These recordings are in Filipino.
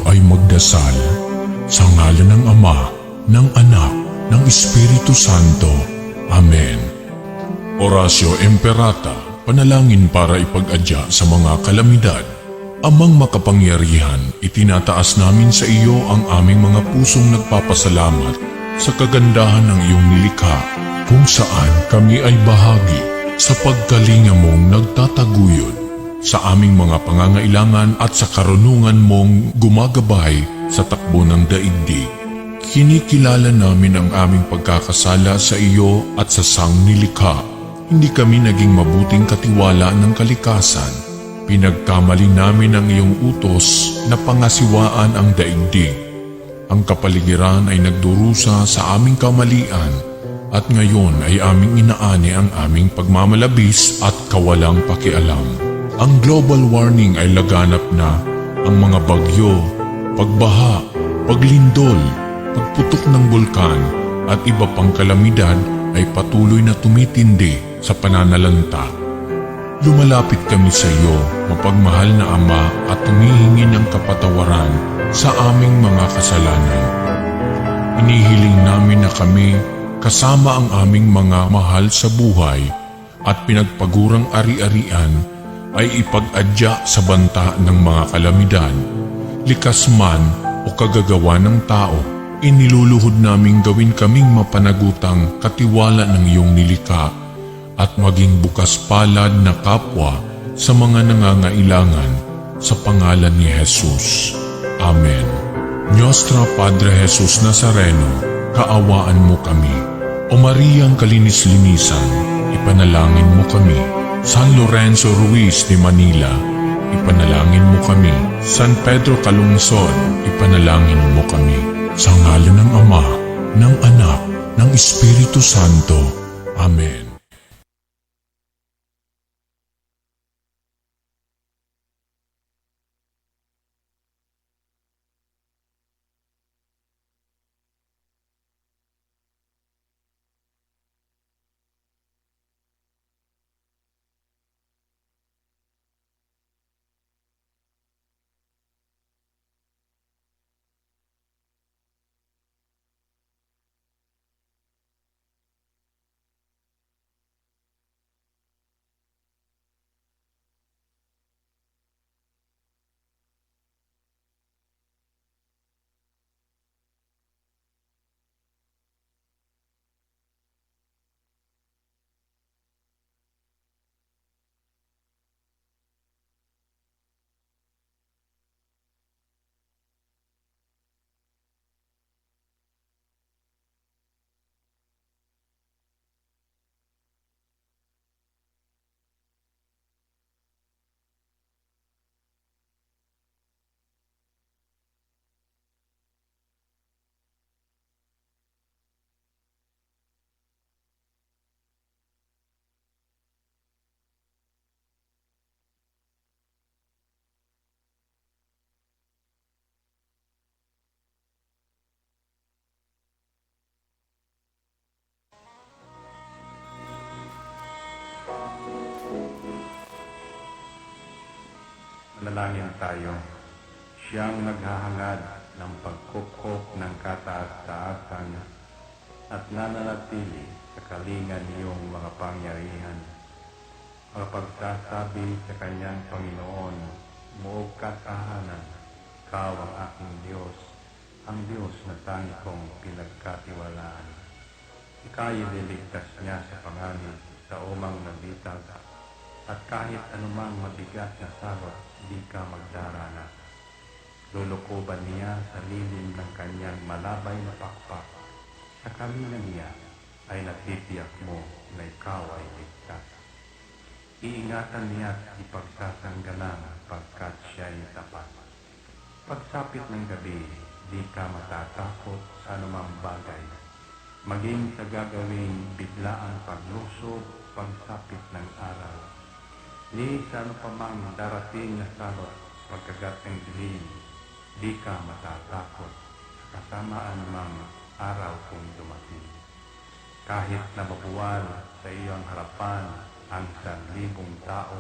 tayo ay magdasal. Sa ngalan ng Ama, ng Anak, ng Espiritu Santo. Amen. Oratio Imperata, panalangin para ipag-adya sa mga kalamidad. Amang makapangyarihan, itinataas namin sa iyo ang aming mga pusong nagpapasalamat sa kagandahan ng iyong nilikha, kung saan kami ay bahagi sa pagkalinga mong nagtataguyod sa aming mga pangangailangan at sa karunungan mong gumagabay sa takbo ng daigdig. Kinikilala namin ang aming pagkakasala sa iyo at sa sangnilikha. Hindi kami naging mabuting katiwala ng kalikasan. Pinagkamali namin ang iyong utos na pangasiwaan ang daigdig. Ang kapaligiran ay nagdurusa sa aming kamalian at ngayon ay aming inaani ang aming pagmamalabis at kawalang pakialam. Ang global warming ay laganap na. Ang mga bagyo, pagbaha, paglindol, pagputok ng bulkan at iba pang kalamidad ay patuloy na tumitindi sa pananalanta. Lumalapit kami sa iyo, mapagmahal na Ama, at humihingi ng kapatawaran sa aming mga kasalanan. Inihiling namin na kami, kasama ang aming mga mahal sa buhay at pinagpagurang ari-arian, ay ipag-adya sa banta ng mga kalamidad. Likas man o kagagawa ng tao, iniluluhod naming gawin kaming mapanagutang katiwala ng iyong nilikha at maging bukas palad na kapwa sa mga nangangailangan sa pangalan ni Jesus. Amen. Nostra Padre Jesus Nazareno, kaawaan mo kami. O Mariang kalinis-linisan, ipanalangin mo kami. San Lorenzo Ruiz de Manila, ipanalangin mo kami. San Pedro Calungsod, ipanalangin mo kami. Sa ngalan ng Ama, ng Anak, ng Espiritu Santo. Amen. Manalangin tayo. Siyang naghahangad ng pagkukop ng kataas-taasan at nananatili sa kalingan niyong mga pangyarihan. Mapagsasabi sa kanyang Panginoon, muog katahanan, ikaw ang aking Diyos, ang Diyos na tangi kong pinagkatiwalaan. Ika'y liligtas niya sa panganib sa umang nabitag, at kahit anumang mabigat na salot, di ka magdarana. Lulukuban niya sa lilim ng kanyang malabay na pakpak. Sa kalingan niya ay natitiyak mo na ikaw ay ligtas. Iingatan niya at ipagsasanggalang pagkat siya'y tapat. Pagsapit ng gabi, di ka matatakot sa anumang bagay. Maging sa gagawing biglaang paglusob, pagsapit ng araw. Ni sa ano pa mang darating na salot, pagkagat ng dilim, di ka matatakot sa kasamaan mang araw kung dumating. Kahit nababuwal sa iyong harapan ang 1,000 tao,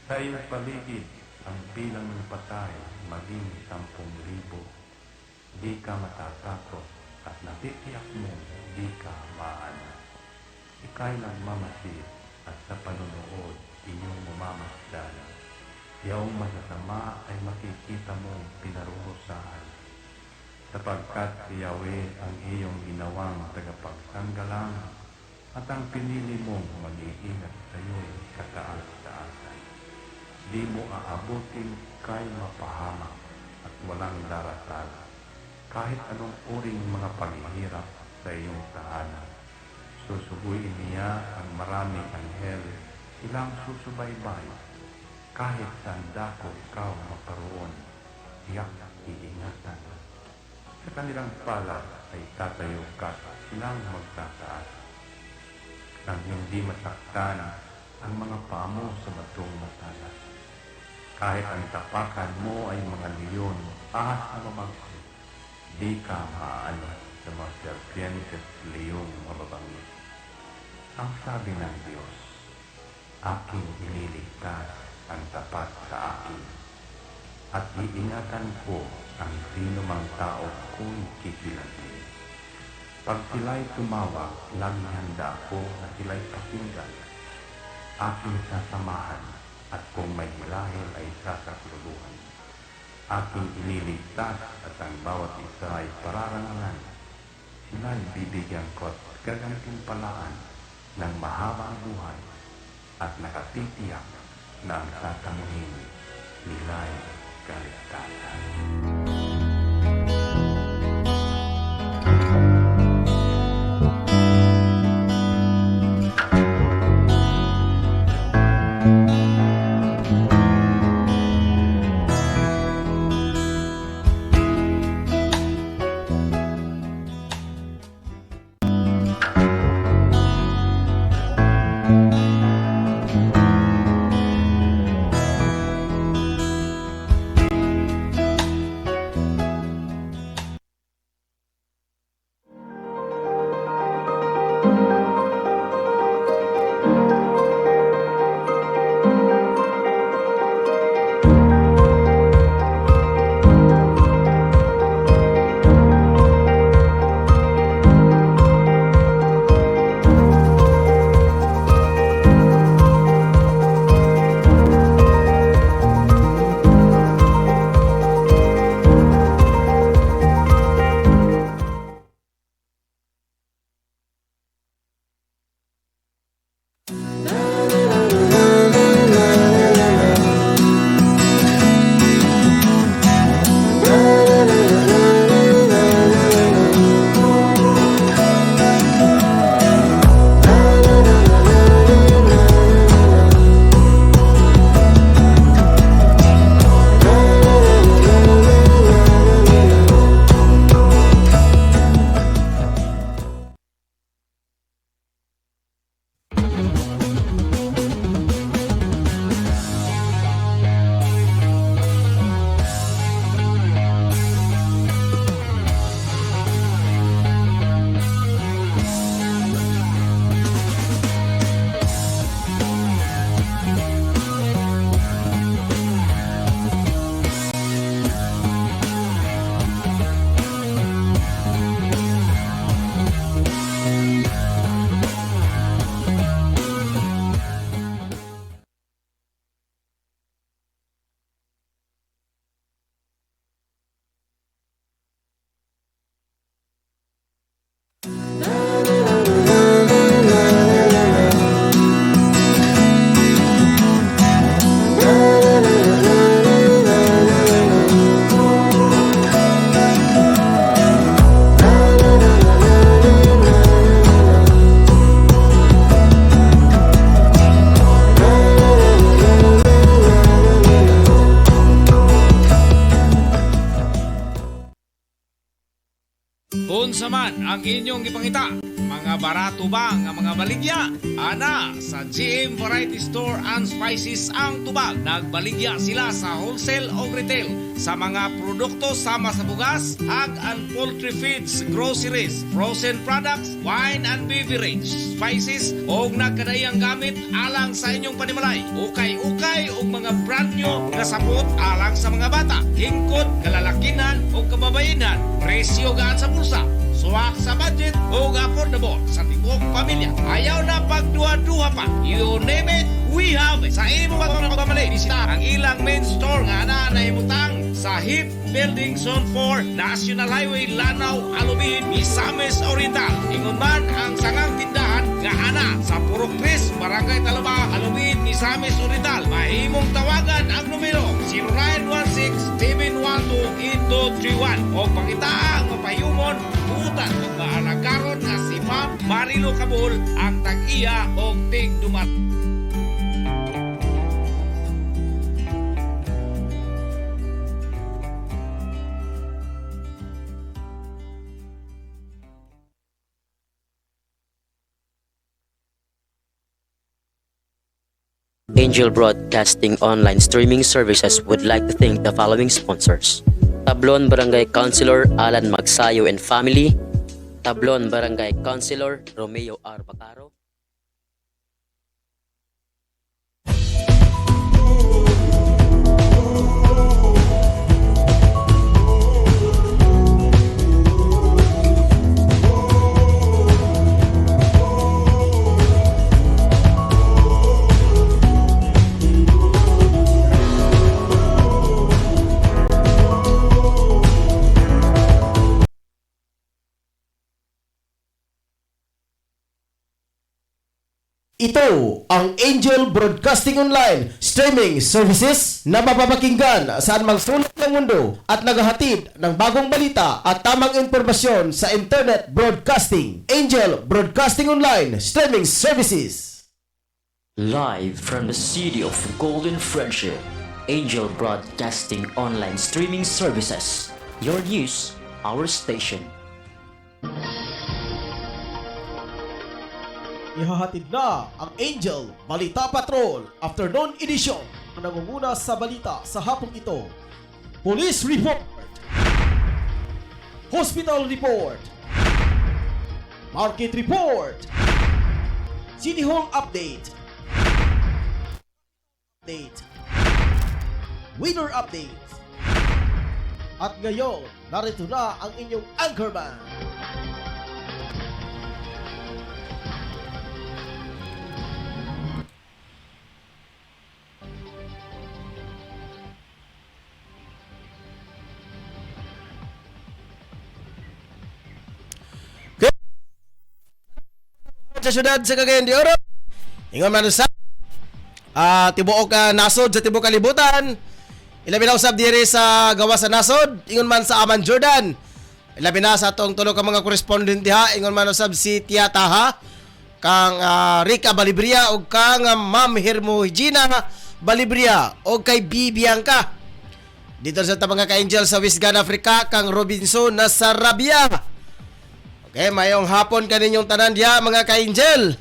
sa iyong paligid ang bilang ng patay maging 10,000, di ka matatakot at natitiyak mo di ka maana. Ika'y nagmamasid at sa panunood inyong mamamasdan. Yaong masasama ay makikita mong pinarurusahan, sapagkat si Yahweh ang iyong ginawang tagapagsanggalang at ang pinili mong mag-iingat sa iyo'y kataas-taasan. Di mo aabutin kay mapahamak at walang darasal, kahit anong uring mga paghihirap sa iyong tahanan. Susubuin niya ang maraming anghel, silang susubaybay, kahit saan dako ikaw maparoon, tiyak iingatan. Sa kanilang palad ay tatayo ka, silang magtataas, nang hindi masaktan ang mga paa mo sa batong matalas. Kahit ang tapakan mo ay mga leon, ahas na mamangko, di ka maaano sa mga serpientes, leong mababangis. Ang sabi ng Diyos, aking iniligtas ang tapat sa akin, at iingatan ko ang sino mang tao ko'y kikilantin. Pag sila'y tumawag, laging handa ako na sila'y pakinggan. Aking sasamahan, at kung may hilahil ay sasakluluhan. Aking iniligtas at ang bawat isa ay pararangalan. Sila'y bibigyan ko at gagantimpalaan ng mahabang buhay at nakatitiyak na ang tatanungin nila'y kaligtasan. Unsa man ang inyong gipangita, mga barato ba nga mga baligya? Ana, sa GM Variety Store and Spices ang tubag. Nagbaligya sila sa wholesale o retail. sa mga produkto sama sa bugas, hog and poultry feeds, groceries, frozen products, wine and beverage, spices o nagkadayang gamit alang sa inyong panimalay. Ukay-ukay o mga brand new nga sapot alang sa mga bata, hingkod, kalalakinan o kababayinan, presyo gaan sa bulsa, suwak sa budget o affordable sa tibok pamilya. Ayaw na pagduha-duha pa. You name it, we have it. Sa imo pagmamalay, bisita ang ilang main store nga na naimutang sa HIP Building Zone 4, National Highway, Lanao, Alubin, Misamis Oriental. Ingon man ang sangang tindahan nga ana sa Purok 3, Barangay Talaba, Alubin, Misamis Oriental. Mahimong tawagan ang numero 0916-712-8231 o pangita ang mapayumon butan o maalagaron nga si Ma'am Marilo Cabul ang tag-iya o tig-dumat. Angel Broadcasting Online Streaming Services would like to thank the following sponsors: Tablon Barangay Councilor Alan Magsayo and Family, Tablon Barangay Councilor Romeo R. Bacaro, Ito ang Angel Broadcasting Online Streaming Services na mapapakinggan saan mang sulok ng mundo at naghahatid ng bagong balita at tamang impormasyon sa Internet Broadcasting. Angel Broadcasting Online Streaming Services. live from the city of Golden Friendship, Angel Broadcasting Online Streaming Services. Your news, our station. Ihahatid na ang Angel Balita Patrol Afternoon Edition na nangunguna sa balita sa hapong ito. Police Report, Hospital Report, Market Report, City Hall Update, Winner Update. At ngayon, narito na ang inyong anchorman. Sa syudad sa Cagayan de Oro, ingon man sa tibuok nasod sa tibuok kalibutan. Ilabi na usab diri sa gawas sa nasod, ingon man sa Aman Jordan. Ilabi na sa atong tulo ka mga correspondent diha, ingon man usab si Tia Taha, kang Rica Balibria ug kang Ma'am Hermogena Balibria ug kay Bibiangka. Dito sa mga ka-angel sa Wisgan Africa, kang Robinson Nasarabia. Okay, mayong hapon kaninyong tanan diya mga ka-angel.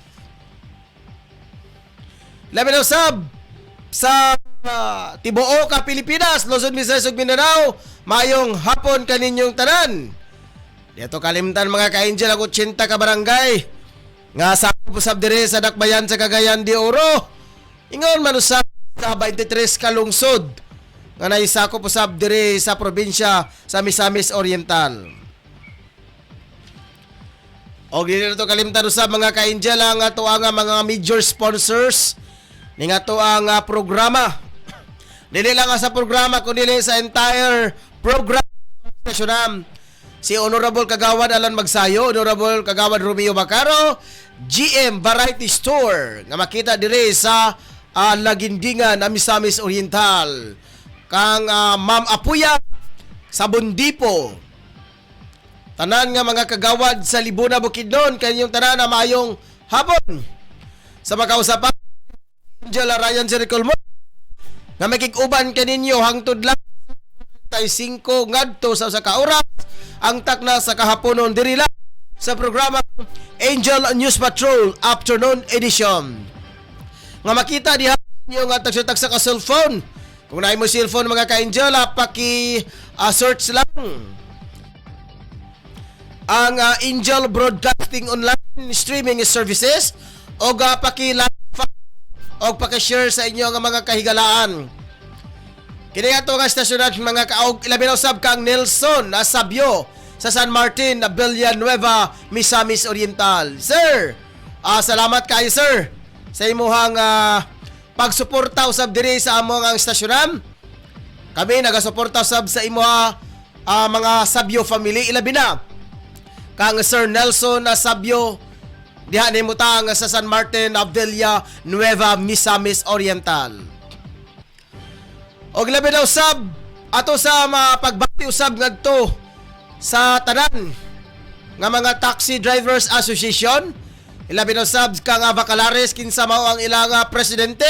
Labi na usab sa Tibuok ka Pilipinas, Luzon, Visayas ug Mindanao, mayong hapon kaninyong tanan. Dito kalimtan mga ka-angel ang 80 ka barangay nga sakop usab dire sa Dakbayan sa Cagayan de Oro. Ingon man usab sa 23 ka lungsod nga naisakop usab dire sa probinsya sa Misamis Oriental. O dito to kalimtan usab mga ka-angel ang ato ang mga major sponsors ning ato ang programa. Dili lang sa programa kundi sa entire program national. Si Honorable Kagawad Alan Magsayo, Honorable Kagawad Romeo Bacaro, GM Variety Store nga makita dire sa Lagindingan, Misamis Oriental. Kang Ma'am Apuya sa Bundipo. Tanan nga mga kagawad sa Libuna Bukidnon, kanyang tanan na mayong hapon. Sa makausapan, Angel Ryan Siricolmo, nga makikuban kaninyo hangtod lang 5 ngadto sa ka oras ang takna sa kahaponon diri lang sa programa Angel News Patrol Afternoon Edition. Nga makita diha ninyo nga tagsa ka cellphone Kung naay mo cellphone mga ka-angel, search lang ang Angel Broadcasting Online Streaming Services o paki-like o paki-share sa inyo nga mga kahigalaan. Kini nga nga stasyon ng mga kaog ilabi na usab kang Nelson Sabio sa San Martin, Villanueva, Misamis Oriental. Sir, salamat kayo sir sa imuhang pagsuporta usab diri sa among ang stasyonan. Kami nagasuporta usab sa imuha mga Sabio family ilabi na kang Sir Nelson Sabio diha ni mutang sa San Martin, Villanueva, Misamis Oriental. Og labi na usab ato sa pagbati usab ngadto sa tanan nga mga Taxi Drivers Association. Ilabi na usab kang Bacalares kinsa mao ang ilang presidente.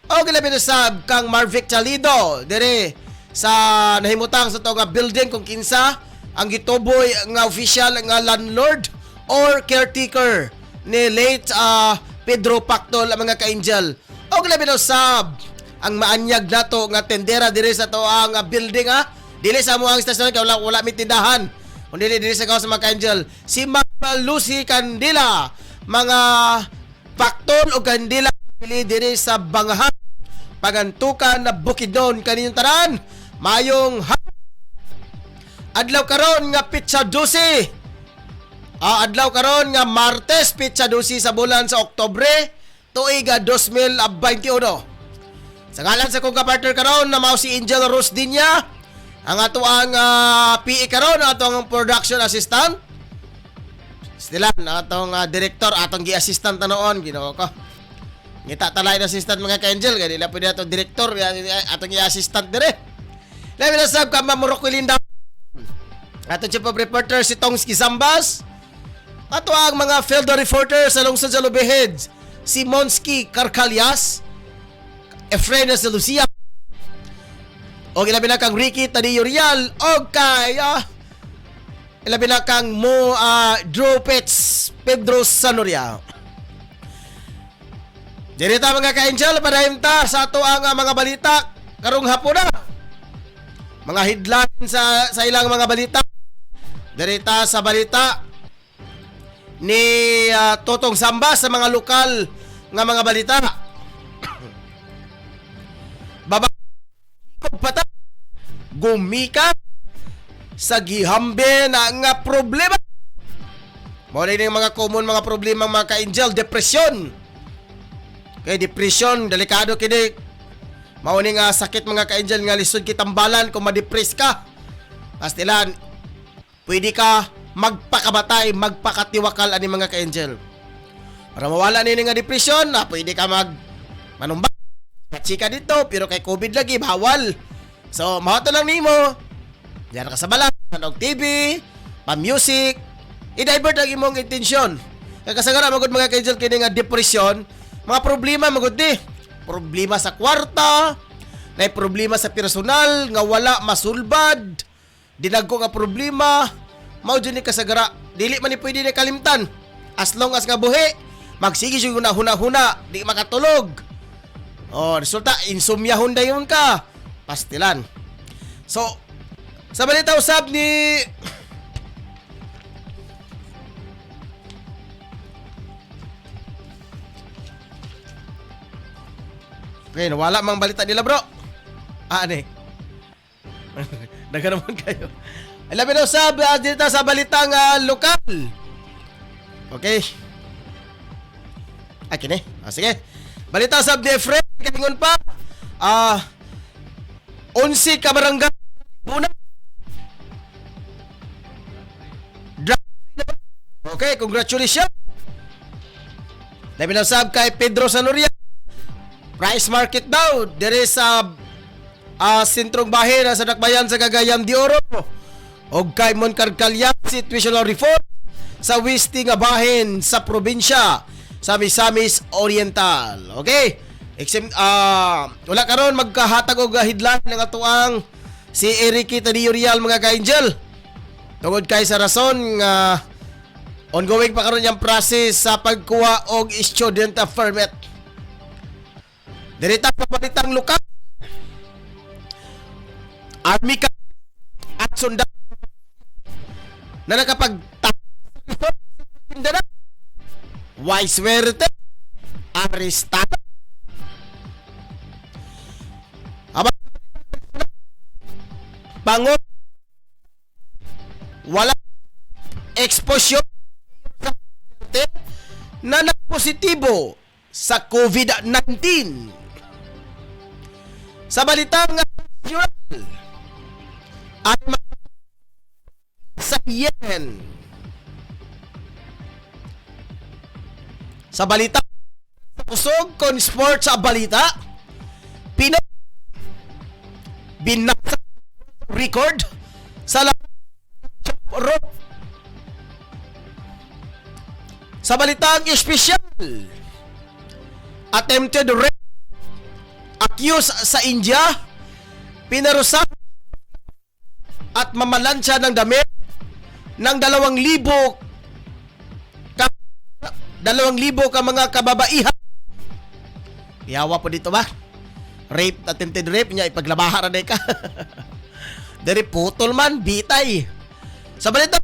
Og ilabi na usab kang Marvic Chalido dire sa nahimutang sa to nga building kung kinsa ang gituboy nga official nga landlord or caretaker ni late Pedro Pactol mga ka-angel. Og labi na usab ang maanyag nato nga tendera dire sa to ang building dili sa mo ang stasyon kay wala mi tindahan kundi dili sa kaos mga ka-angel. Si Mama Lucy Candila mga Pactol o Candila pili dire sa Bangahan Pagantukan na Bukidnon kaninyong tanan mayong adlaw karon nga Pitsa 12. Adlaw karon nga Martes Pitsa 12 sa bulan sa Oktubre tuig 2021. Sa ngalan sa kong kapartner karon na mao si Angel Rose Dinya, ang ato ang PE karon, ato ang production assistant. Stilan atong director, atong gi-assistant na noon, Ginoo ko. Ngita talay na assistant mga ka-angel, kaya nila pwede atong director, atong gi-assistant dire. Labi na sab ka Mamurok Wilinda. Atong chief of reporter si Tongski Zambas. Ato ang mga field reporter sa lungsod sa Lubihid, si Monski Carcalias, Efrain sa Lucia, o ilabi na kang Ricky Tadio Real, o kay ilabi na kang Mo Drew Pets Pedro Sanoria. Dirita mga ka-angel, padahimta sa ato ang mga balita karong hapon na. Mga headline sa ilang mga balita. Dirita sa balita ni Totong Samba sa mga lokal nga mga balita. Pata gumika sa gihambe na nga problema. Mao ni mga common mga problema mga ka-angel, depresyon. Kay depresyon delikado kini. Mao ni nga sakit mga ka-angel nga lisod kitambalan kung ma-depress ka. Pastilan pwede ka magpakamatay, magpakatiwakal ani mga ka-angel. Para mawala nini nga depresyon, pwede ka manumba. Chika dito, pero kay COVID lagi, bawal. So, mahoto lang nimo. Diyan ka sa balat, og TV, pa-music, i-divert ang imong intensyon. Kaya kasagara, magod mga ka-angel, kini nga depresyon, mga problema, magod di. Problema sa kwarta, na problema sa personal, nga wala masulbad, dinagko nga problema, mao dyan ni kasagara, dili man ni pwede ni kalimtan. As long as nga buhi, magsige siya huna-huna, di makatulog. Resulta, insomyahon dayon ka. Pastilan. So, sa balita usab ni okay, nawala mang balita nila bro. Ani. Daga naman kayo. Labi na usab dito sa balitang lokal. Okay. Kini. Sige. Balita usab ni Efren. Kaingon pa 11 ka barangay Buna. Okay, congratulations. Labi na sab kay Pedro Sanoria. Price market daw dire sa sentrong bahin sa Dakbayan sa Cagayan de Oro. Og kay Moncarcalyan situational reform sa Westi nga bahin sa probinsya sa Misamis Oriental. Okay? Wala karon magkahatag og headline ng atuang si Ericky Tadio Real mga ka-angel. Tungod kay sa rason nga ongoing pa karon yang process sa pagkuha og student permit. Dirita sa balitang lokal. army ka at sundalo na nakapagtapos sa Why swerte? Arestado. Bangon. Wala exposure na nagpositibo sa COVID-19. Sa balitang national at sa Yemen. Sa balita usog kon sports sa balita, Pinoy binasa record sa rope. Sa balitang espesyal, attempted rape accused sa India, pinarusak at mamalansya ng damit ng 2,000 ka mga kababaihan. Yawa po dito ba? Rape, attempted rape niya, ipaglabahan na ka. Dari putol man, bitay. Sa balita,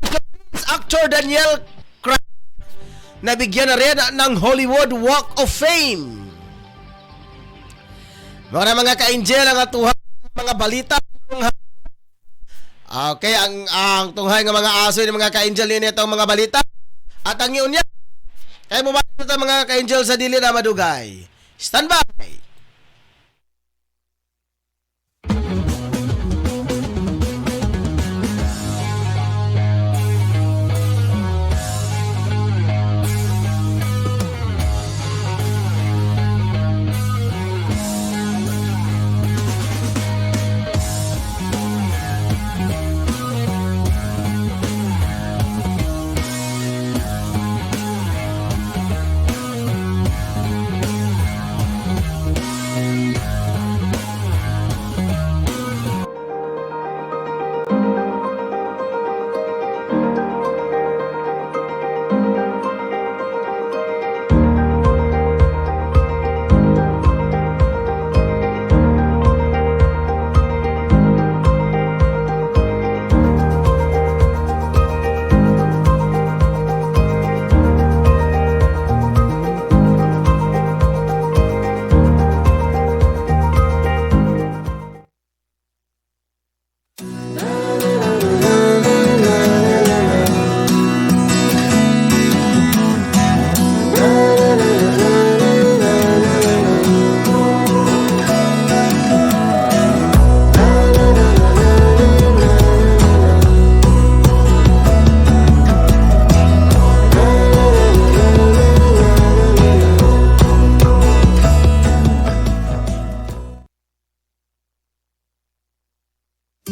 actor Daniel Craig nabigyan na rin ng Hollywood Walk of Fame. Mga ka-angel ang atuhan mga balita. Okay, ang tunghay ng mga aso ng mga ka-angel din itong mga balita. At ang iyon niya, kaya mo ba ito mga ka-angel sa dili na madugay? Stand by!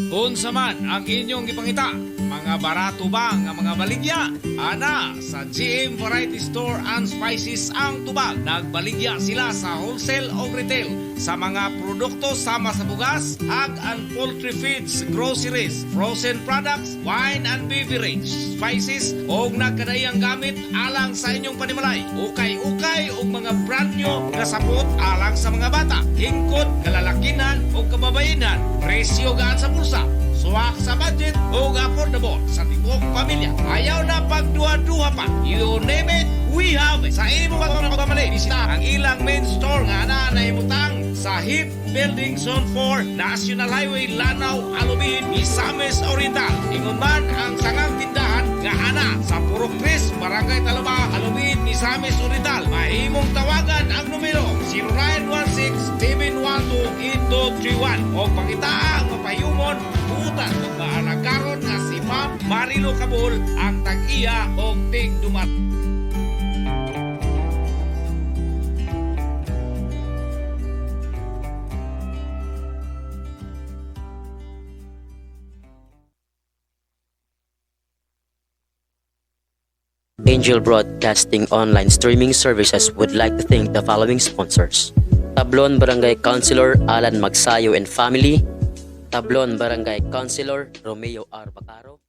Unsa man ang inyong gipangita, mga barato ba nga mga baligya? Ana, sa GM Variety Store and Spices ang tubag. Nagbaligya sila sa wholesale o retail sa mga produkto sama sa bugas, egg and poultry feeds, groceries, frozen products, wine and beverage, spices o nagkadayang gamit alang sa inyong panimalay. Ukay-ukay o mga brand new nga sapot alang sa mga bata, hingkod, kalalakinan o kababayinan, presyo gaan sa bulsa, suwak sa budget o affordable sa tibok pamilya. Ayaw na pagduha-duha pa. You name it, we have it. Sa imo ba ito nakamali, bisita ang ilang main store nga na imutang sa HIP Building Zone 4, National Highway, Lanao, Alubin, Misamis Oriental. Ingon man ang sangang tindahan nga ana sa Purok 3, Barangay Talaba, Alubin, Misamis Oriental. Mahimong tawagan ang numero 0916-712-8231 o pangitaang mapayumon utan o maanagaron nga si Ma'am Marilo Cabul ang tag-iya o tig-dumat. Angel Broadcasting online streaming services would like to thank the following sponsors. Tablon Barangay Councilor Alan Magsayo and Family, Tablon Barangay Councilor Romeo R. Bacaro,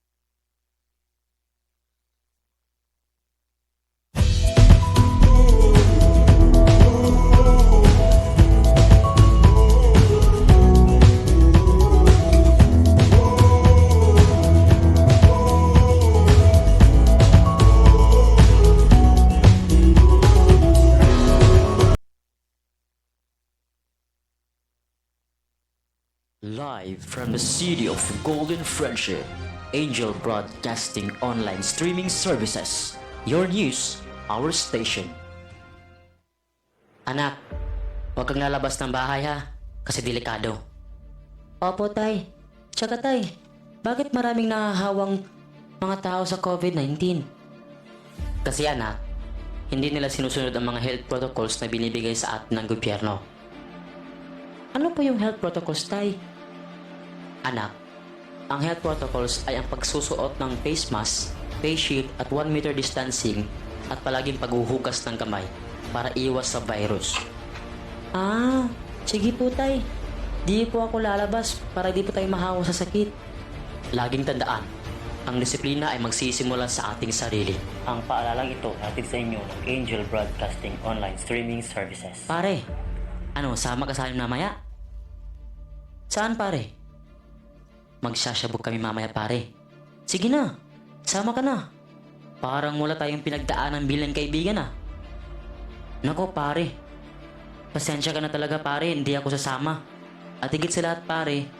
Live from the city of Golden Friendship, Angel Broadcasting Online Streaming Services. Your news, our station. Anak, huwag kang lalabas ng bahay ha, kasi delikado. Opo tay. Tsaka tay, bakit maraming nahahawang mga tao sa COVID-19? Kasi anak, hindi nila sinusunod ang mga health protocols na binibigay sa atin ng gobyerno. Ano po yung health protocols, tay? Anak, ang health protocols ay ang pagsusuot ng face mask, face shield at 1 meter distancing at palaging paghuhugas ng kamay para iwas sa virus. Ah, sige po tay. Di po ako lalabas para di po tayo mahawa sa sakit. Laging tandaan, ang disiplina ay magsisimula sa ating sarili. Ang paalalang ito hatid sa inyo ng Angel Broadcasting Online Streaming Services. Pare, ano, sama ka sa amin mamaya? Saan pare? Magsasyabog kami mamaya pare. Sige na, sama ka na. Parang wala tayong pinagdaanan bilang kaibigan ah. Nako pare, pasensya ka na talaga pare, hindi ako sasama. At higit sa lahat pare,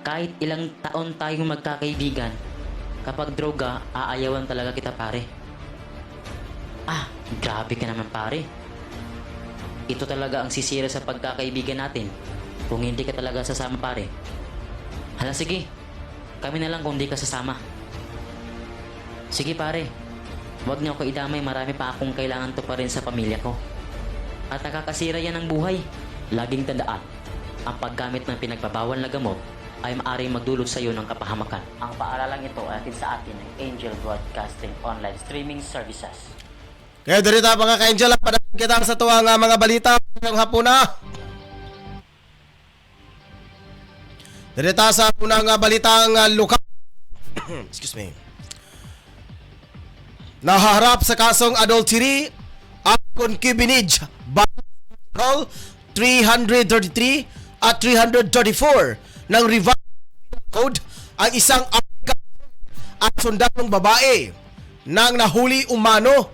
kahit ilang taon tayong magkakaibigan, kapag droga, aayawan talaga kita pare. Ah, grabe ka naman pare. Ito talaga ang sisira sa pagkakaibigan natin kung hindi ka talaga sasama pare. Hala sige, kami na lang kung hindi ka sasama. Sige pare, huwag niyo ako idamay, marami pa akong kailangan to pa rin sa pamilya ko. At nakakasira yan ng buhay. Laging tandaan, ang paggamit ng pinagbabawal na gamot ay maaaring magdulot sa iyo ng kapahamakan. Ang paaralang ito ay atin sa atin ng Angel Broadcasting Online Streaming Services. Kaya dito mga ka-Angel, padaan kita sa tuwang mga balita ng hapon na. Dito sa unang balitang lokal. Excuse me. Nahaharap sa kasong adultery at concubinage. Article 333 at 334 ng Revised Penal Code ang isang at sundalong babae nang nahuli umano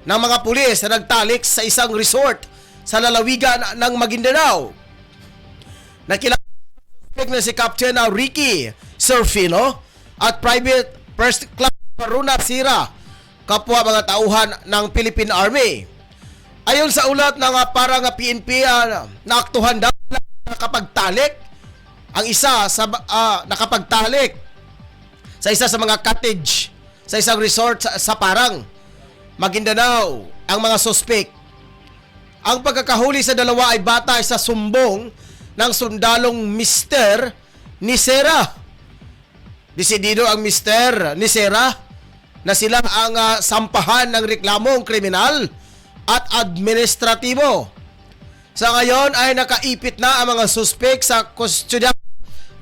ng mga pulis na nagtalik sa isang resort sa lalawigan ng Maguindanao. Nakilala na si Captain Ricky Serfino at Private First Class Maruna Sira, kapwa mga tauhan ng Philippine Army. Ayon sa ulat ng parang PNP, naaktuhan daw na nakapagtalik ang isa sa nakapagtalik sa isa sa mga cottage sa isang resort sa Parang, Maguindanao ang mga suspect. Ang pagkakahuli sa dalawa ay batay sa sumbong ng sundalong Mr. Nisera. Desidido ang Mr. Nisera na sila ang sampahan ng reklamong kriminal at administratibo. Sa ngayon ay nakaipit na ang mga suspect sa custodial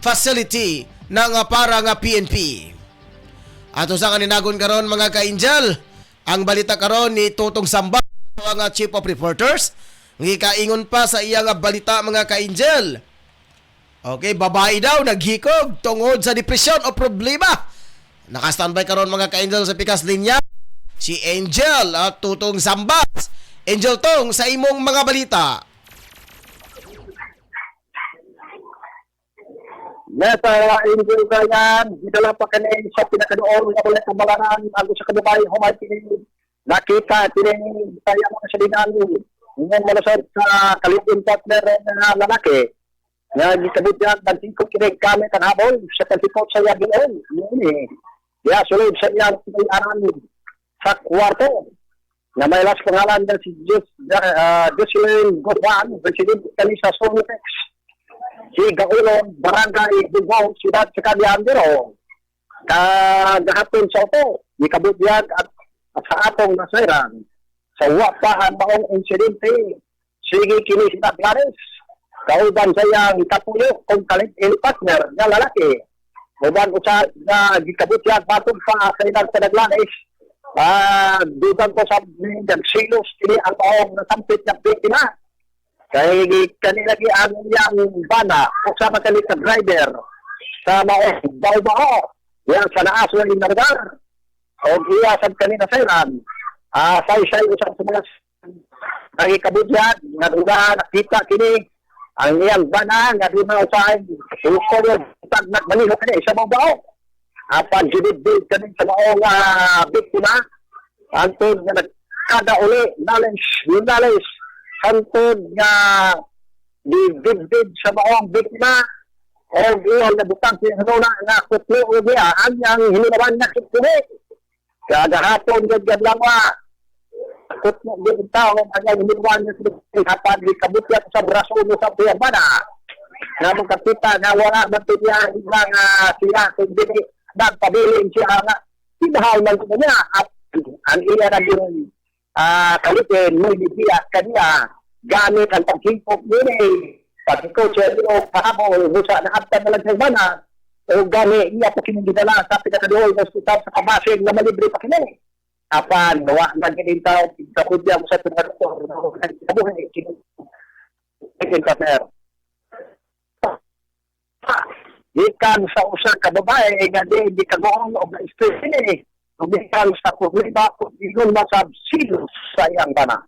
facility ng parang PNP. Ato sa kaninagon karon mga ka-Angel, ang balita karon ni Tutong Samba, ang Chief of Reporters. Ngikaingon pa sa iyang balita mga ka-Angel. Okay, babae daw naghikog tungod sa depresyon o problema. Naka-standby karon mga ka-Angel sa pikas linya si Angel at Tutong Zambas. Angel Tong sa imong mga balita. Nasa Angel ka yan, gidala pa kanin sa pinakadoon na ulit ang balanan ako sa kadubay, humay tinin, nakita, tinin, kaya mga salinan, yung malasad sa kalipin partner na lalaki, na gikabit yan, nagsingkot kinig kami kanhabol, sa kalipot sa yagin, yun ya, sulod sa iyan, pinayaran sa kwarto, na may last pangalan na si Jocelyn Godwan, President kami sa Sonex, si Gaulon, Barangay Bugong, Siyudad sa Caliandero. Kagahapon sa ito, ikabot yan at sa atong nasairan. Sa wapahan maong insidente, sige kini si Tatlares. Kauban sa iyang kapuyo kung kalit partner na lalaki. Uban usad na ikabot yan batong pa sa ilang Tatlares. Dudan ko sa silos kini ang maong nasampit ng biktima. Kaya kanila ang yang bana o sa makalit sa driver sa mga bao-bao yan sa naaso ng inargar o iyasad kanina sa ilan say-say usap sa mga nakikabudyan, naduga, nakita kini ang iyang bana nga di mausahay uko tag nagmaliho kani sa mabaw apan gibid kani sa maong biktima antod nga nagkada uli knowledge antod nga gibid sa maong biktima o iyang nabutang sinunod nga kutlo o niya ang hinilawan na kituli kada hapon gagad lang kutlo din tao ang hinilawan na kituli kapan gikabutya sa braso mo sa piyabana na magkapita na wala matulya lang siya kundi nagpabilin siya nga sinahal man ko niya at ang iya na din kalitin may bibiya kanya gamit ang pagkipok nila pagkikotse o pahabol busa na apta na lang sa ibana o gani iya po kinigidala sa pinakadool ng hospital sa Kabasig na malibre pa kini apan nawa na ginintaw sa kudya mo sa pinakadoktor na kabuhay kinigidala ikan sa usa ka babae nga di kagoong o na-stress ini ikan sa problema kung iyon masabsilos sa iyang bana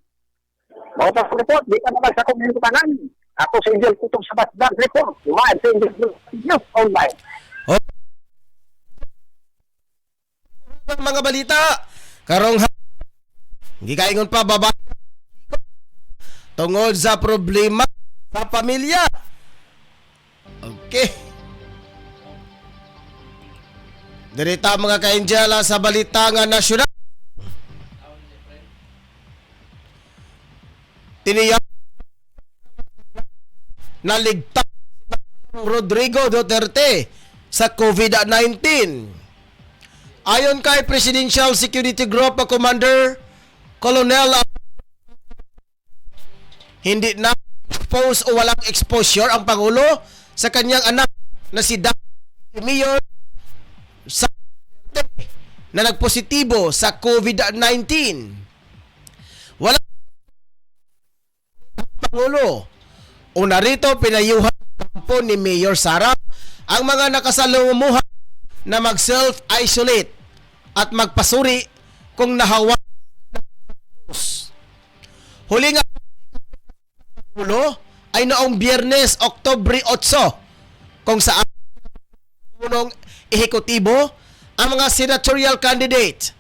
mga report di ka naman sa komunitanan. Ako sa Angel Kutong sa Batdag Report. Live sa Angel News Online. Mga balita karong gikaingon pa baba tungod sa problema sa pamilya. Okay. Dirita mga ka-Angel sa balita nga nasyonal. Tiniyak naligtas Rodrigo Duterte sa COVID-19. Ayon kay Presidential Security Group Commander Colonel hindi na expose o walang exposure ang Pangulo sa kanyang anak na si Mayor sa na nagpositibo sa COVID-19. Wala Pangulo. Una rito, pinayuhan kampo ni Mayor Sara ang mga nakasalumuhan na mag-self-isolate at magpasuri kung nahawa ng virus. Huli nga ay noong Biyernes, Oktubre 8, kung saan punong ehekutibo ang mga senatorial candidate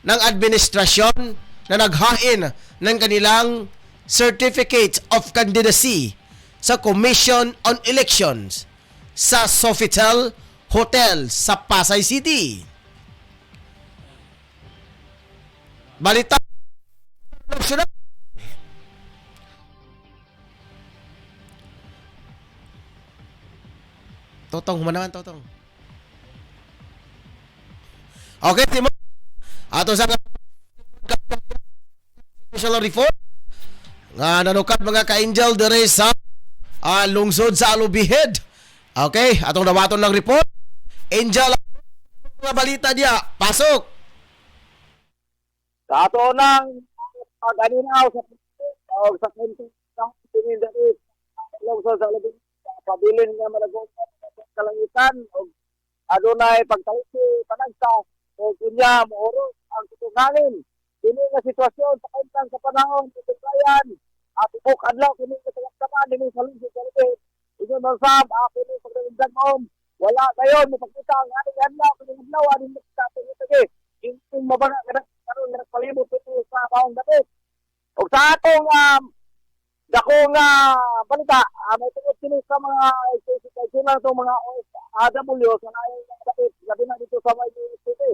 ng administrasyon na naghain ng kanilang Certificate of Candidacy sa Commission on Elections sa Sofitel Hotel sa Pasay City. Balita nasyonal. Totong, humanaman Totong. Okay, Timo. Ato sa special report nga nanukat mga ka-Angel dere sa lungsod sa Alubihed. Okay, atong dawaton ng report. Angel, mga balita diya. Pasok. Sa ato nang pag-aninaw sa kwento ng pinindari lungsod sa Alubihed pabilin nga malagong kalangitan o adunay pagtalisi panagsa o kunya mooro ang tutungangin. Kini nga sitwasyon sa kantang sa panahon sa bayan at ubok adlaw kini nga tagaman dinhi sa lungsod sa Alubihed. Ingon man sab kini pagdagan om wala dayon mapakita ang ating adlaw kini adlaw ani sa tagi yung mabanga karon nga palibot ito sa baong dapit. Og sa atong dakong balita may tungod kini sa mga sila itong mga AW sa ngayong dapit labi na dito sa may city.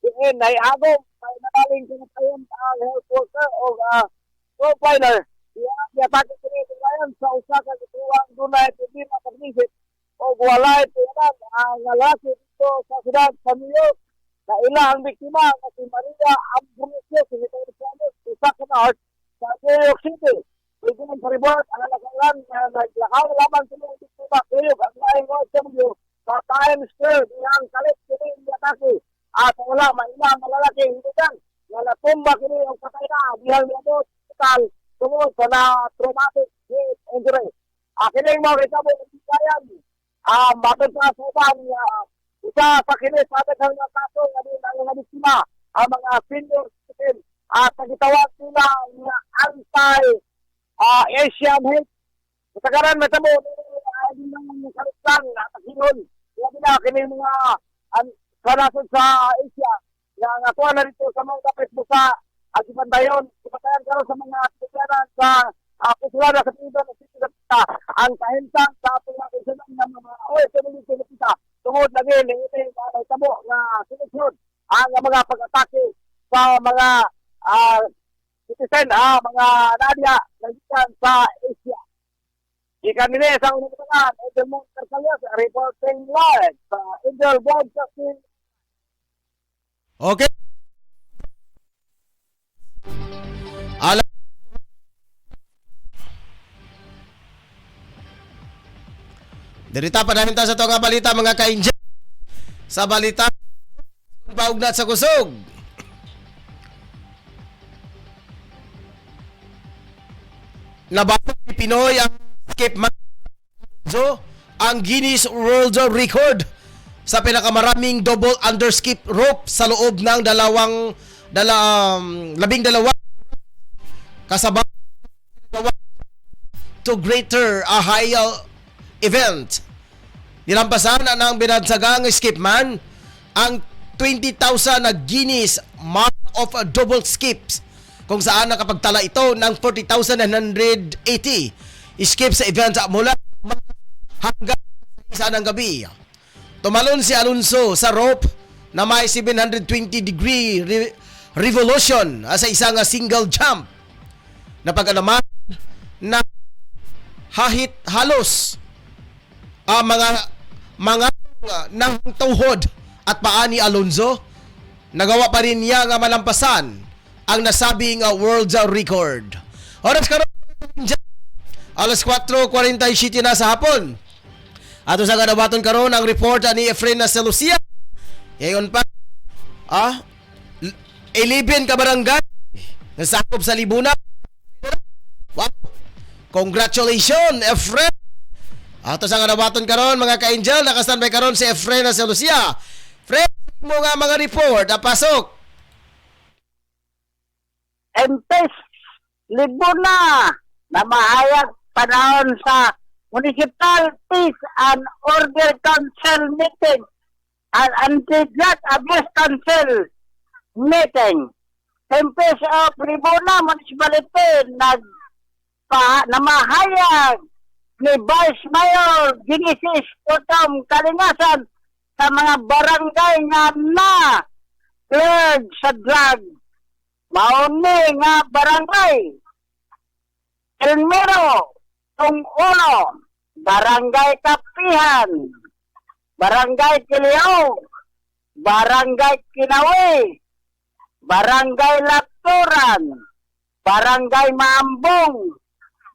Diin ay agom may nadaling kinatayon ang health worker o profiler. Iatake kini ngayon sa usa ka gituwang dunay problema pagnisit o walay tiyanan ang lalaki dito sa siyudad sa New York na ilang biktima na si Maria Ambrosio si isa ka na sa New York City. Ito ng paribot ang alakalan na naglakaw lamang sa mga biktima kayo ang laing OFW sa Times Square ang kalit kini iatake at wala mainang malalaki hindi kan nga natumba kini ang patay na dihang niya hospital tungod sa na traumatic injury. Kining mga kitabo ng bayan matod sa suban isa sa kini sa daghang nga kaso nga ang mga biktima ang mga senior citizen at nagitawag nila nga anti Asian hate Kasagaran matabo ay nang sarutang nakasingon. Labi na kini mga kanasod sa Asia nga nakuha na rito sa mga kapit mo sa Agibandayon. Ipatayan karon sa mga tiguanan sa Pusulana sa Pilipinas ng City Lapita ang kahintang sa aplikasyon ng mga community Lapita tungod lagi ni tabo nga sunod ang mga pag-atake sa mga citizen mga nadya nagsikan sa Asia. Ikan nila sa unang katangan, Angel Montercalias, reporting live sa Angel Broadcasting. Okay. Alam Dirita pa namin ta sa ito nga balita mga ka-Angel. Sa balita paugnat sa kusog. Nabatong ni Pinoy ang skip man ang Guinness World Record sa pinakamaraming double underskip rope sa loob ng labing dalawa kasabay to greater a high event. Nilampasan ng binansagang skipman ang 20,000 na Guinness Mark of Double Skips kung saan nakapagtala ito ng 40,980 skips sa event mula hanggang isa ng gabi. Tumalon si Alonso sa rope na may 720-degree revolution sa isang single jump na pag-alaman na hahit halos mga ng tuhod at paa ni Alonso. Nagawa pa rin niya nga malampasan ang nasabing world record. Oras karon alas 4:47 na sa hapon. Ato sa kadabaton karon ang report ni Efren Celucia. Ngayon pa 11 ka barangay nasakop sa libunan. Wow! Congratulations, Efren! Ato sa kadabaton karon mga ka-Angel, nakastandby karon si Efren Celucia. Fred, mo nga mga report, pasok. Empes Libuna na mahayag panahon sa Municipal Peace and Order Council meeting at Anti-Drug Abuse Council meeting. Empes of Libuna Municipality na mahayag ni Vice Mayor Genesis Totom Kalingasan sa mga barangay nga na cleared sa drug. Mauni nga barangay Elmero, Tungulo, Barangay Kapihan, Barangay Kiliyaw, Barangay Kinawi, Barangay Laturan, Barangay Maambong,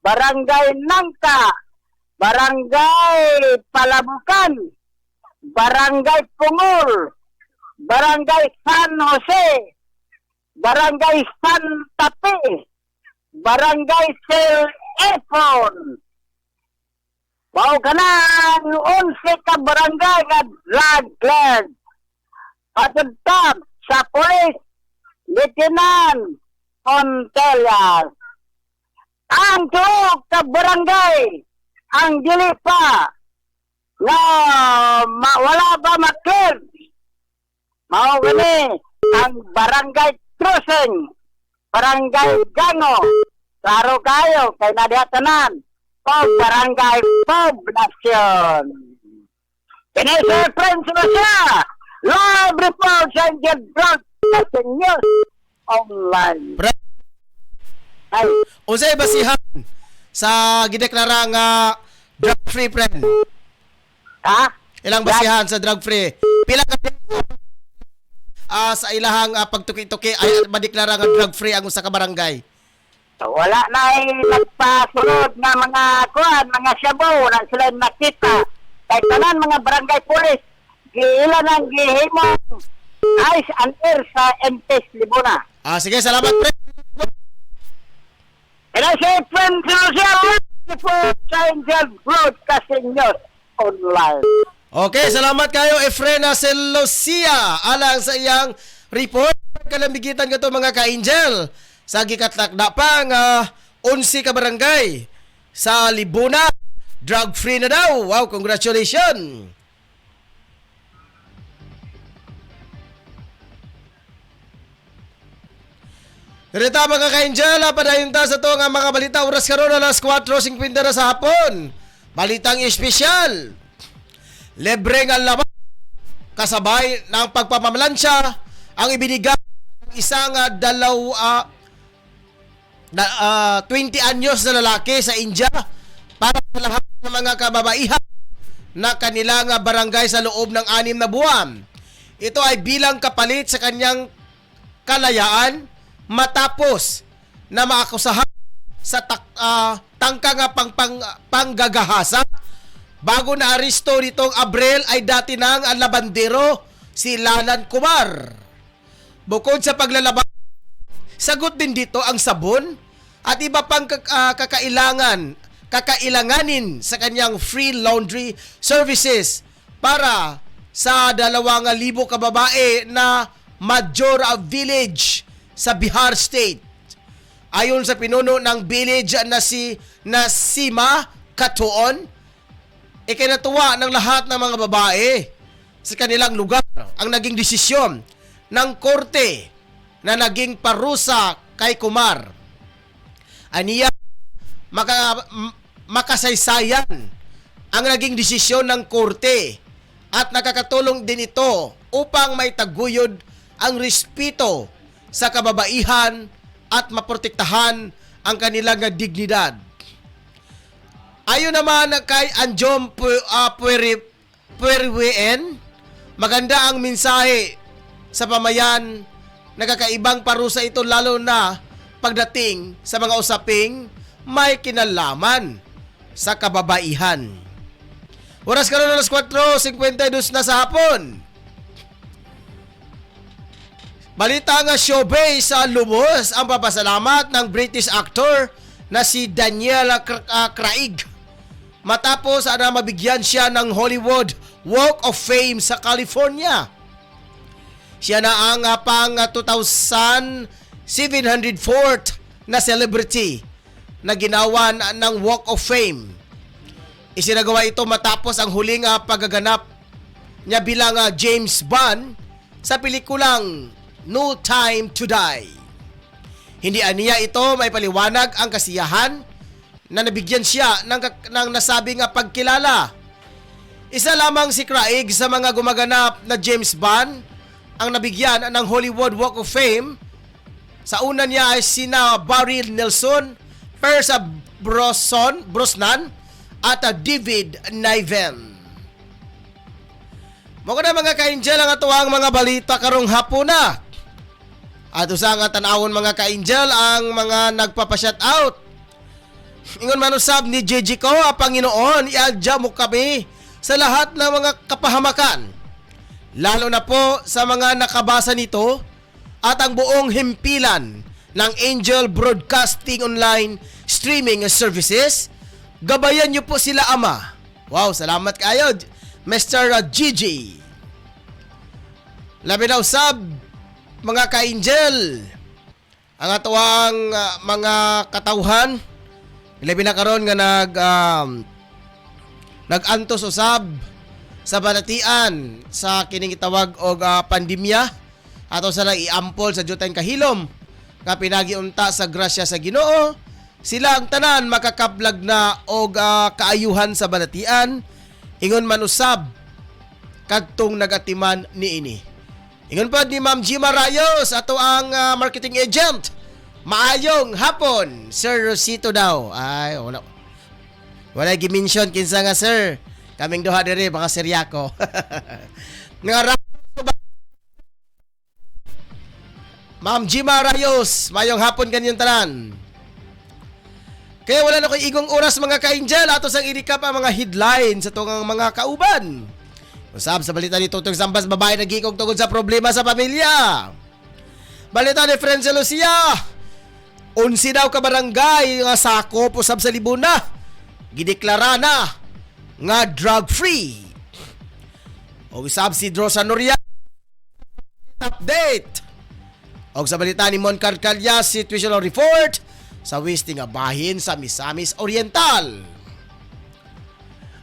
Barangay Nangka, Barangay Palabukan, Barangay Pungol, Barangay San Jose, Barangay San Tapi, Barangay Sel Epon. Wow ka na, 11 ka barangay nga drug cleared. Patutap sa Police Lieutenant Ontelas. Ang tuog ka barangay, ang dili pa, na wala ba maklear. Mao gani ang Barangay Crossing, Barangay Gango, klaro kayo, kay nadihatanan, Pob Barangay Poblacion. Kinesir Friends na siya, live report sa Angel Broadcasting News Online. Ay, Unsay basihan sa gideklara nga drug-free, friend? ha? Ilang basihan sa drug-free? Pila ka sa ilahang pagtuki-tuki ay madeklara nga drug-free ang usa ka barangay? Wala na ay nagpasunod na mga kuan, mga shabu na sila nakita. Kay tanan mga barangay police, giilan ang gihimong ice and air sa MTS Libuna. Sige, salamat, friend. And I say, friends, before sa Angel Broadcasting News Online. Okay, salamat kayo, Efrena Celucia, alang sa iyang report. Kalambigitan ka to mga ka-Angel. Sa gikatakda pa nga 11 ka barangay sa Libuna. Drug-free na daw. Wow, congratulations! Dito mga ka-angel, padayon ta sa to nga mga balita. Oras karon alas 4:50 na sa hapon. Balitang espesyal. Libre nga laban kasabay ng pagpapamalansya ang ibinigay ng isang 20 anyos na lalaki sa India para sa lahat ng mga kababaihan na kanilang barangay sa loob ng 6 na buwan. Ito ay bilang kapalit sa kanyang kalayaan matapos na maakusahan sa tangkang panggagahasa. Bago na aresto nitong Abril ay dati nang ang labandero si Lalan Kumar. Bukod sa paglalabas, sagot din dito ang sabon at iba pang kakailanganin sa kanyang free laundry services para sa 2,000 kababae na Majora Village sa Bihar State. Ayon sa pinuno ng village na si Nasima Katuon, ikinatuwa ng lahat ng mga babae sa kanilang lugar ang naging desisyon ng korte na naging parusa kay Kumar. Aniya, makasaysayan ang naging desisyon ng korte at nakakatulong din ito upang may taguyod ang respeto sa kababaihan at maprotektahan ang kanilang dignidad. Ayon naman kay Anjom Puerween, maganda ang mensahe sa pamayan. Nakakaibang parusa ito lalo na pagdating sa mga usaping may kinalaman sa kababaihan. Oras karon alas 4:52 na sa hapon. Balita nga showbiz sa lubos ang papasalamat ng British actor na si Daniel Craig matapos na mabigyan siya ng Hollywood Walk of Fame sa California. Siya na ang pang 2,704th na celebrity na ginawan ng Walk of Fame. Isinagawa ito matapos ang huling paggaganap niya bilang James Bond sa pelikulang No Time to Die. Hindi aniya ito may paliwanag ang kasiyahan na nabigyan siya ng nasabing pagkilala. Isa lamang si Craig sa mga gumaganap na James Bond ang nabigyan ng Hollywood Walk of Fame. Sa una niya ay sina Barry Nelson, Pierce Brosnan at David Niven. Mga mga ka-angel ang atuang mga balita karong hapon na. At usa nga tanawon mga ka-angel ang mga nagpapa-shout out. Ingon man usab ni JJ ko, Panginoon, iadya mo kami sa lahat ng mga kapahamakan. Lalo na po sa mga nakabasa nito at ang buong himpilan ng Angel Broadcasting Online Streaming Services. Gabayan niyo po sila, Ama. Wow, salamat kayo, Mr. Gigi. Labi na usab, mga ka-angel, ang atuang mga katawhan, labi na karon nga nag-antos usab sa balatian sa kining itawag og pandemya ato sa iampol sa jutay kahilom nga pinagiunta sa grasya sa Ginoo. Sila ang tanan makakaplag na og kaayuhan sa balatian. Ingon man usab kadtong nagatiman niini. Ingon pa ni Ma'am Gima Rayos, ato ang marketing agent. Maayong hapon, Sir Rosito daw. Ay, wala gi-mention kinsa nga sir. Kaming duha diri mga seryako. Nga Ma'am Gima Rayos, mayong hapon kanyang tanan. Kaya wala na ko'y igong oras mga ka-angel. Ato sang i-recap ang mga headlines sa itong mga kauban. Usab sa balita ni Tutong Sambas, babae nagikog tungkol sa problema sa pamilya. Balita ni Friend Lucia, 11 daw ka barangay nga sakop usab sa Libuna. Gideklara na nga drug-free. O usab si Drosa Noria. Update. O sa balita ni Mon Carcalya, situational report. sa weste nga bahin sa Misamis Oriental.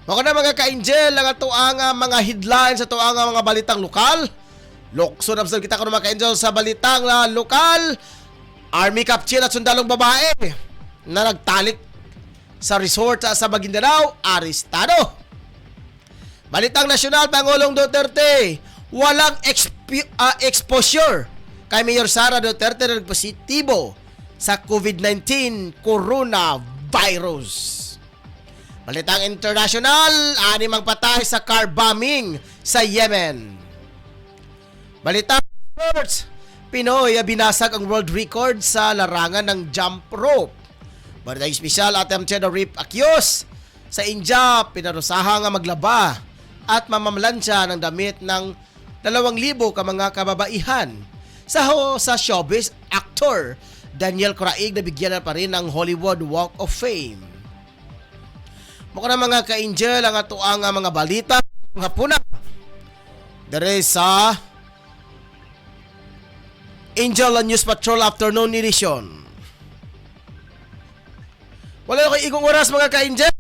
Mga na mga ka-angel, ang atuang mga headlines sa atuang mga balitang lokal. Lokso na kita ko mga ka-angel sa balitang lokal. Army capture at sundalong babae na nagtalik sa resort sa Maguindanao, arestado. Balitang nasyonal, Pangulong Duterte, walang exposure kay Mayor Sara Duterte na nagpositibo sa COVID-19 coronavirus. Balitang international, 6 ang patay sa car bombing sa Yemen. Balitang sports, Pinoy binasag ang world record sa larangan ng jump rope. Balitang espesyal, Atem Chedo Rip Akyos sa India, pinarusahang maglaba at mamamlansya ng damit ng 2,000 ka mga kababaihan. Sa showbiz, actor Daniel Craig na bigyan na pa rin ng Hollywood Walk of Fame. Mukha na mga ka-angel ang atuang mga balita hapuna dere sa Angel News Patrol Afternoon Edition. Wala ko igong oras mga ka-angel.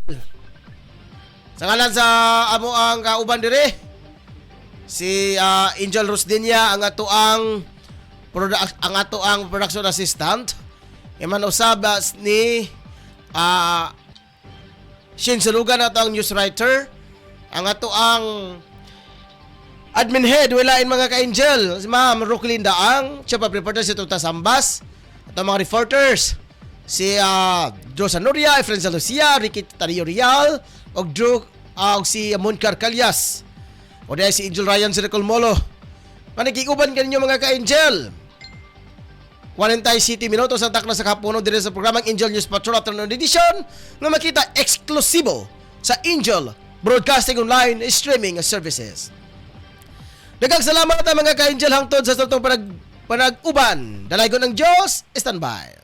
Sa ngalan sa amo ang kauban dire, si Angel Rosdinia ang atuang production assistant. Iman usab ni Shin Sulugan ato ang news writer. Ang ato ang admin head walain mga ka-angel, si Ma'am Roquelin Daang, siya pa reporter si Tuta Sambas. At ang mga reporters si Josa Nuria, Efren Lucia, Ricky Tario Real, og si Moncar Calyas. O dahil si Angel Ryan Circle Molo. Manikikuban kaninyo mga ka-angel. 40 City minutos ang takna sa kapuno din sa programang Angel News Patrol Afternoon Edition na makita eksklusibo sa Angel Broadcasting Online Streaming Services. Daghang salamat mga ka-angel hangtod sa tutong panag-uban. Dalaygon ng Diyos, standby.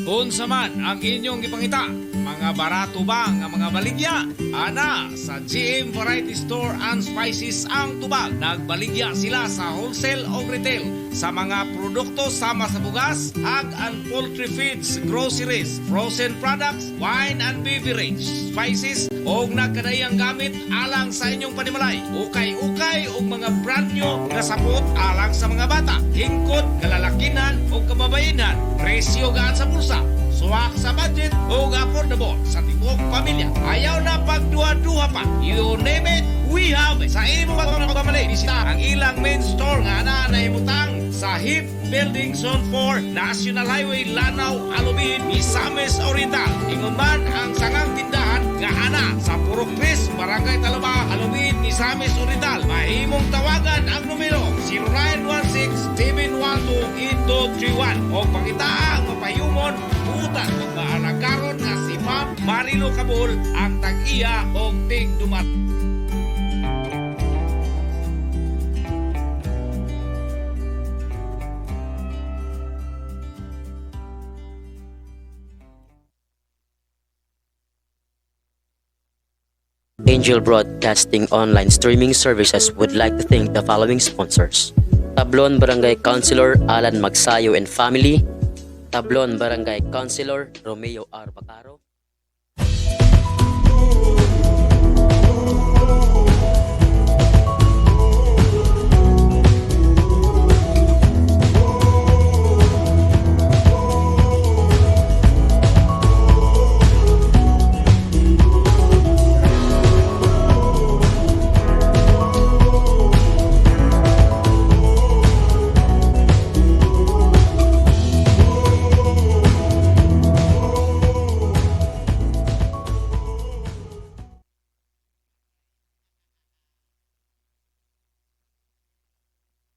Unsa man ang inyong gipangita, mga barato ba nga mga baligya? Ana, sa GM Variety Store and Spices ang tubag. Nagbaligya sila sa wholesale o retail sa mga produkto sama sa bugas, egg and poultry feeds, groceries, frozen products, wine and beverage, spices o nagkadayang gamit alang sa inyong panimalay. Ukay-ukay o mga brand new nga sapot alang sa mga bata, hingkod, kalalakinan o kababayenan. Presyo gaan sa bulsa, suwak sa budget o affordable sa tibok pamilya. Ayaw na pagduha-duha pa. You name it, we have it. Sa imo pagmamali, bisita ang ilang main store nga na naimutang sa HIP Building Zone 4, National Highway, Lanao, Alubin, Misamis Oriental. Ingon man ang sangang tindahan nga ana sa Purok Chris, Barangay Talaba, Alubin, Misamis Oriental. Mahimong tawagan ang numero 09 G1 o pangitaang mapayumon utan ug maalagaron nga si Ma'am Marilo Cabul ang tag-iya og tigdumat. Angel Broadcasting online streaming services would like to thank the following sponsors. Tablon Barangay Councilor Alan Magsayo and Family, Tablon Barangay Councilor Romeo R. Bacaro,